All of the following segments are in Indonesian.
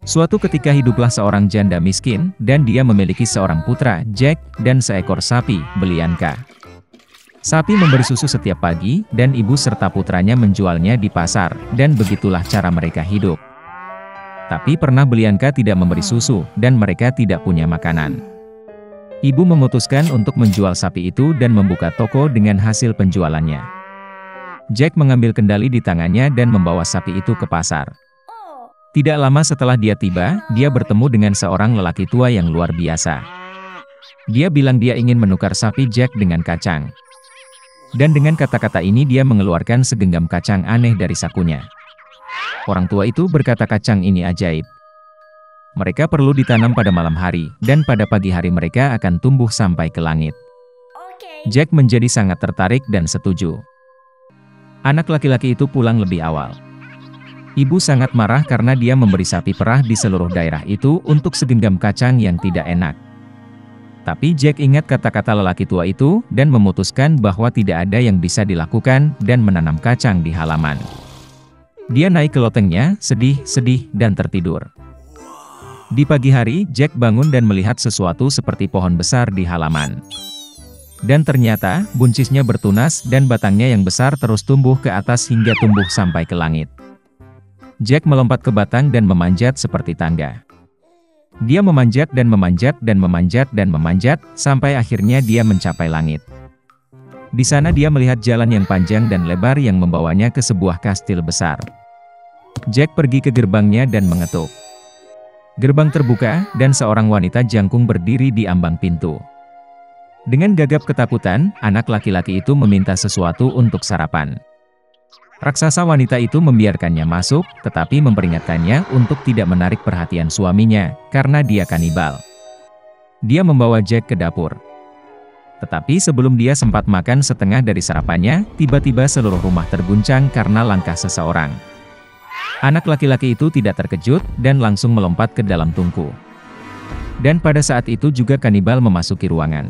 Suatu ketika hiduplah seorang janda miskin, dan dia memiliki seorang putra, Jack, dan seekor sapi, Belianka. Sapi memberi susu setiap pagi, dan ibu serta putranya menjualnya di pasar, dan begitulah cara mereka hidup. Tapi pernah Belianka tidak memberi susu, dan mereka tidak punya makanan. Ibu memutuskan untuk menjual sapi itu dan membuka toko dengan hasil penjualannya. Jack mengambil kendali di tangannya dan membawa sapi itu ke pasar. Tidak lama setelah dia tiba, dia bertemu dengan seorang lelaki tua yang luar biasa. Dia bilang dia ingin menukar sapi Jack dengan kacang. Dan dengan kata-kata ini dia mengeluarkan segenggam kacang aneh dari sakunya. Orang tua itu berkata kacang ini ajaib. Mereka perlu ditanam pada malam hari, dan pada pagi hari mereka akan tumbuh sampai ke langit. Jack menjadi sangat tertarik dan setuju. Anak laki-laki itu pulang lebih awal. Ibu sangat marah karena dia memberi sapi perah di seluruh daerah itu untuk segenggam kacang yang tidak enak. Tapi Jack ingat kata-kata lelaki tua itu, dan memutuskan bahwa tidak ada yang bisa dilakukan, dan menanam kacang di halaman. Dia naik ke lotengnya, sedih, dan tertidur. Di pagi hari, Jack bangun dan melihat sesuatu seperti pohon besar di halaman. Dan ternyata, buncisnya bertunas, dan batangnya yang besar terus tumbuh ke atas hingga tumbuh sampai ke langit. Jack melompat ke batang dan memanjat seperti tangga. Dia memanjat dan memanjat dan memanjat dan memanjat, sampai akhirnya dia mencapai langit. Di sana dia melihat jalan yang panjang dan lebar yang membawanya ke sebuah kastil besar. Jack pergi ke gerbangnya dan mengetuk. Gerbang terbuka, dan seorang wanita jangkung berdiri di ambang pintu. Dengan gagap ketakutan, anak laki-laki itu meminta sesuatu untuk sarapan. Raksasa wanita itu membiarkannya masuk, tetapi memperingatkannya untuk tidak menarik perhatian suaminya, karena dia kanibal. Dia membawa Jack ke dapur. Tetapi sebelum dia sempat makan setengah dari sarapannya, tiba-tiba seluruh rumah terguncang karena langkah seseorang. Anak laki-laki itu tidak terkejut, dan langsung melompat ke dalam tungku. Dan pada saat itu juga kanibal memasuki ruangan.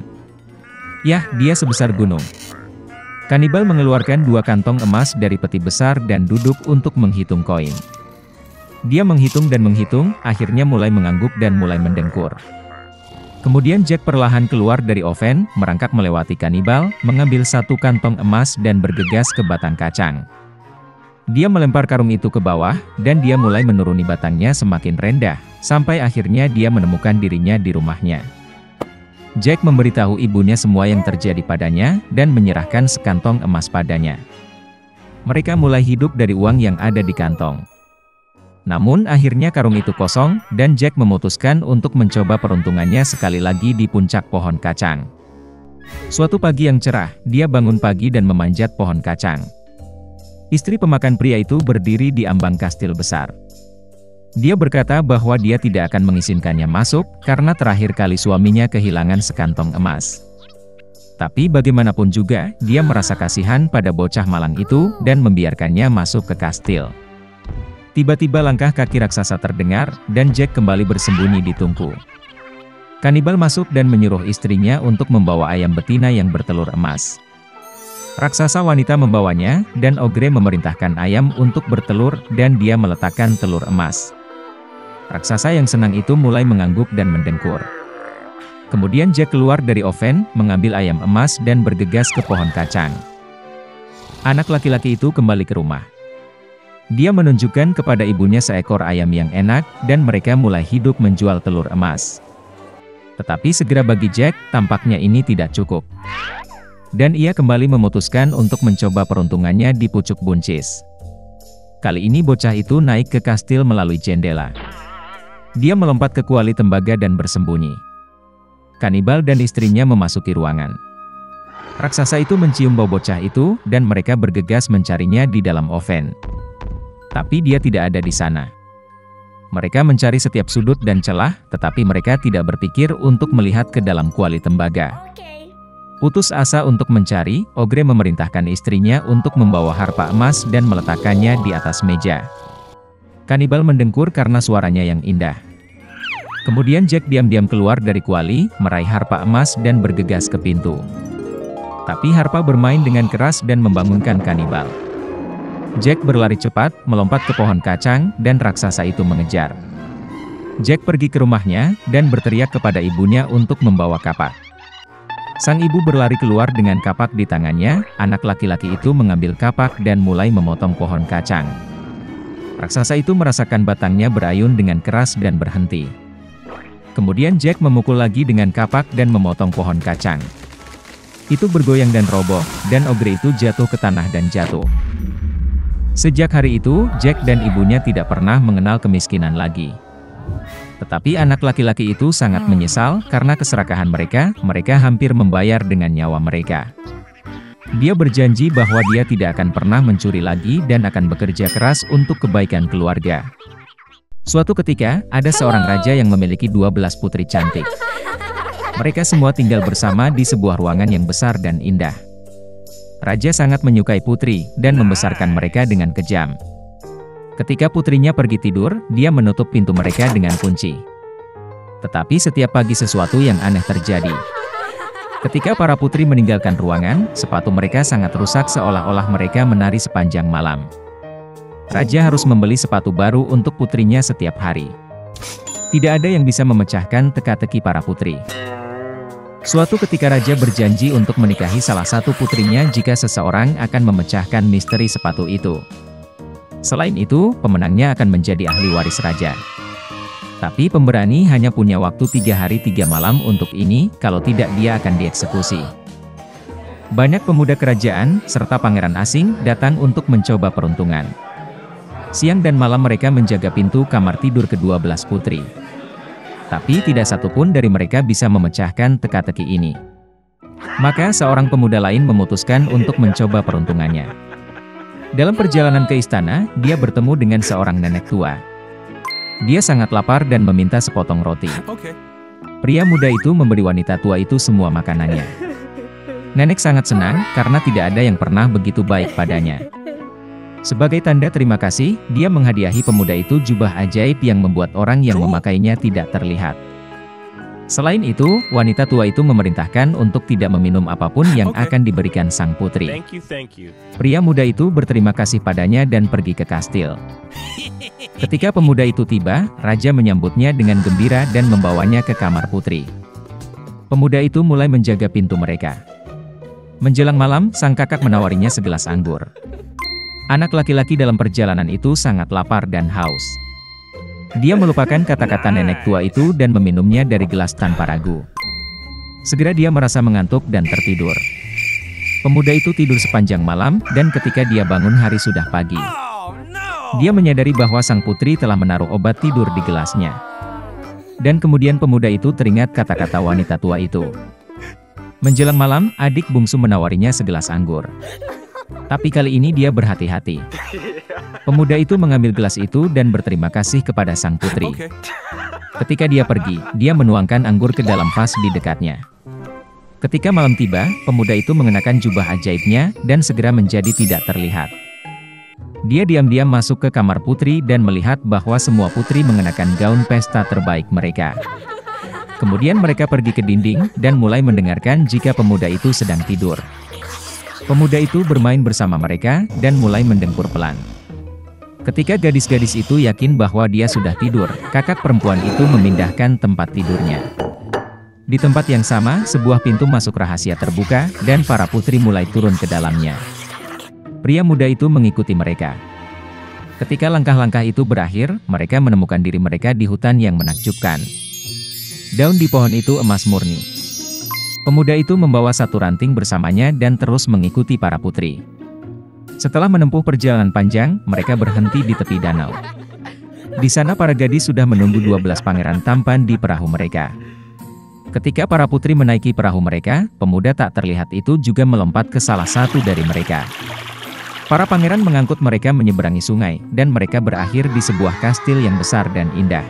Yah, dia sebesar gunung. Kanibal mengeluarkan 2 kantong emas dari peti besar dan duduk untuk menghitung koin. Dia menghitung dan menghitung, akhirnya mulai mengangguk dan mulai mendengkur. Kemudian Jack perlahan keluar dari oven, merangkak melewati kanibal, mengambil 1 kantong emas dan bergegas ke batang kacang. Dia melempar karung itu ke bawah, dan dia mulai menuruni batangnya semakin rendah, sampai akhirnya dia menemukan dirinya di rumahnya. Jack memberitahu ibunya semua yang terjadi padanya, dan menyerahkan sekantong emas padanya. Mereka mulai hidup dari uang yang ada di kantong. Namun akhirnya karung itu kosong, dan Jack memutuskan untuk mencoba peruntungannya sekali lagi di puncak pohon kacang. Suatu pagi yang cerah, dia bangun pagi dan memanjat pohon kacang. Istri pemakan pria itu berdiri di ambang kastil besar. Dia berkata bahwa dia tidak akan mengizinkannya masuk, karena terakhir kali suaminya kehilangan sekantong emas. Tapi bagaimanapun juga, dia merasa kasihan pada bocah malang itu, dan membiarkannya masuk ke kastil. Tiba-tiba langkah kaki raksasa terdengar, dan Jack kembali bersembunyi di tungku. Kanibal masuk dan menyuruh istrinya untuk membawa ayam betina yang bertelur emas. Raksasa wanita membawanya, dan Ogre memerintahkan ayam untuk bertelur, dan dia meletakkan telur emas. Raksasa yang senang itu mulai mengangguk dan mendengkur. Kemudian Jack keluar dari oven, mengambil ayam emas dan bergegas ke pohon kacang. Anak laki-laki itu kembali ke rumah. Dia menunjukkan kepada ibunya seekor ayam yang enak, dan mereka mulai hidup menjual telur emas. Tetapi segera bagi Jack, tampaknya ini tidak cukup. Dan ia kembali memutuskan untuk mencoba peruntungannya di pucuk buncis. Kali ini bocah itu naik ke kastil melalui jendela. Dia melompat ke kuali tembaga dan bersembunyi. Kanibal dan istrinya memasuki ruangan. Raksasa itu mencium bau bocah itu, dan mereka bergegas mencarinya di dalam oven. Tapi dia tidak ada di sana. Mereka mencari setiap sudut dan celah, tetapi mereka tidak berpikir untuk melihat ke dalam kuali tembaga. Putus asa untuk mencari, Ogre memerintahkan istrinya untuk membawa harpa emas dan meletakkannya di atas meja. Kanibal mendengkur karena suaranya yang indah. Kemudian Jack diam-diam keluar dari kuali, meraih harpa emas dan bergegas ke pintu. Tapi harpa bermain dengan keras dan membangunkan kanibal. Jack berlari cepat, melompat ke pohon kacang, dan raksasa itu mengejar. Jack pergi ke rumahnya dan berteriak kepada ibunya untuk membawa kapak. Sang ibu berlari keluar dengan kapak di tangannya. Anak laki-laki itu mengambil kapak dan mulai memotong pohon kacang. Raksasa itu merasakan batangnya berayun dengan keras dan berhenti. Kemudian Jack memukul lagi dengan kapak dan memotong pohon kacang. Itu bergoyang dan roboh, dan ogre itu jatuh ke tanah dan jatuh. Sejak hari itu, Jack dan ibunya tidak pernah mengenal kemiskinan lagi. Tetapi anak laki-laki itu sangat menyesal karena keserakahan mereka hampir membayar dengan nyawa mereka. Dia berjanji bahwa dia tidak akan pernah mencuri lagi dan akan bekerja keras untuk kebaikan keluarga. Suatu ketika, ada seorang raja yang memiliki 12 putri cantik. Mereka semua tinggal bersama di sebuah ruangan yang besar dan indah. Raja sangat menyukai putri dan membesarkan mereka dengan kejam. Ketika putrinya pergi tidur, dia menutup pintu mereka dengan kunci. Tetapi setiap pagi sesuatu yang aneh terjadi. Ketika para putri meninggalkan ruangan, sepatu mereka sangat rusak seolah-olah mereka menari sepanjang malam. Raja harus membeli sepatu baru untuk putrinya setiap hari. Tidak ada yang bisa memecahkan teka-teki para putri. Suatu ketika raja berjanji untuk menikahi salah satu putrinya jika seseorang akan memecahkan misteri sepatu itu. Selain itu, pemenangnya akan menjadi ahli waris raja. Tapi pemberani hanya punya waktu 3 hari 3 malam untuk ini, kalau tidak dia akan dieksekusi. Banyak pemuda kerajaan, serta pangeran asing, datang untuk mencoba peruntungan. Siang dan malam mereka menjaga pintu kamar tidur ke-12 putri. Tapi tidak satupun dari mereka bisa memecahkan teka-teki ini. Maka seorang pemuda lain memutuskan untuk mencoba peruntungannya. Dalam perjalanan ke istana, dia bertemu dengan seorang nenek tua. Dia sangat lapar dan meminta sepotong roti. Pria muda itu memberi wanita tua itu semua makanannya. Nenek sangat senang karena tidak ada yang pernah begitu baik padanya. Sebagai tanda terima kasih, dia menghadiahi pemuda itu jubah ajaib yang membuat orang yang memakainya tidak terlihat. Selain itu, wanita tua itu memerintahkan untuk tidak meminum apapun yang akan diberikan sang putri. Pria muda itu berterima kasih padanya dan pergi ke kastil. Ketika pemuda itu tiba, raja menyambutnya dengan gembira dan membawanya ke kamar putri. Pemuda itu mulai menjaga pintu mereka. Menjelang malam, sang kakak menawarinya segelas anggur. Anak laki-laki dalam perjalanan itu sangat lapar dan haus. Dia melupakan kata-kata nenek tua itu dan meminumnya dari gelas tanpa ragu. Segera dia merasa mengantuk dan tertidur. Pemuda itu tidur sepanjang malam, dan ketika dia bangun hari sudah pagi. Dia menyadari bahwa sang putri telah menaruh obat tidur di gelasnya. Dan kemudian pemuda itu teringat kata-kata wanita tua itu. Menjelang malam, adik bungsu menawarinya segelas anggur. Tapi kali ini dia berhati-hati. Pemuda itu mengambil gelas itu dan berterima kasih kepada sang putri. Ketika dia pergi, dia menuangkan anggur ke dalam vas di dekatnya. Ketika malam tiba, pemuda itu mengenakan jubah ajaibnya dan segera menjadi tidak terlihat. Dia diam-diam masuk ke kamar putri dan melihat bahwa semua putri mengenakan gaun pesta terbaik mereka. Kemudian mereka pergi ke dinding dan mulai mendengarkan jika pemuda itu sedang tidur. Pemuda itu bermain bersama mereka dan mulai mendengkur pelan. Ketika gadis-gadis itu yakin bahwa dia sudah tidur, kakak perempuan itu memindahkan tempat tidurnya. Di tempat yang sama, sebuah pintu masuk rahasia terbuka, dan para putri mulai turun ke dalamnya. Pria muda itu mengikuti mereka. Ketika langkah-langkah itu berakhir, mereka menemukan diri mereka di hutan yang menakjubkan. Daun di pohon itu emas murni. Pemuda itu membawa satu ranting bersamanya dan terus mengikuti para putri. Setelah menempuh perjalanan panjang, mereka berhenti di tepi danau. Di sana para gadis sudah menunggu 12 pangeran tampan di perahu mereka. Ketika para putri menaiki perahu mereka, pemuda tak terlihat itu juga melompat ke salah satu dari mereka. Para pangeran mengangkut mereka menyeberangi sungai, dan mereka berakhir di sebuah kastil yang besar dan indah.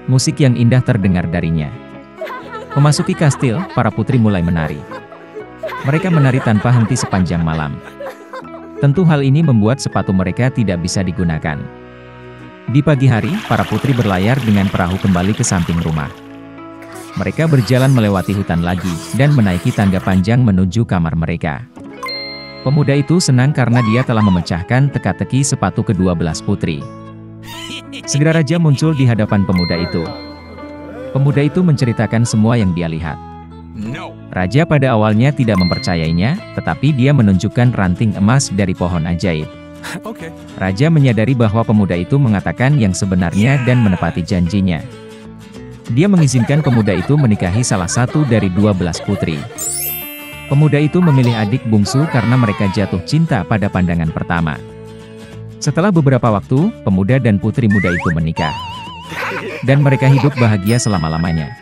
Musik yang indah terdengar darinya. Memasuki kastil, para putri mulai menari. Mereka menari tanpa henti sepanjang malam. Tentu hal ini membuat sepatu mereka tidak bisa digunakan. Di pagi hari, para putri berlayar dengan perahu kembali ke samping rumah. Mereka berjalan melewati hutan lagi, dan menaiki tangga panjang menuju kamar mereka. Pemuda itu senang karena dia telah memecahkan teka-teki sepatu ke-12 putri. Segera raja muncul di hadapan pemuda itu. Pemuda itu menceritakan semua yang dia lihat. Raja pada awalnya tidak mempercayainya, tetapi dia menunjukkan ranting emas dari pohon ajaib. Raja menyadari bahwa pemuda itu mengatakan yang sebenarnya dan menepati janjinya. Dia mengizinkan pemuda itu menikahi salah satu dari 12 putri. Pemuda itu memilih adik bungsu karena mereka jatuh cinta pada pandangan pertama. Setelah beberapa waktu, pemuda dan putri muda itu menikah. Dan mereka hidup bahagia selama-lamanya.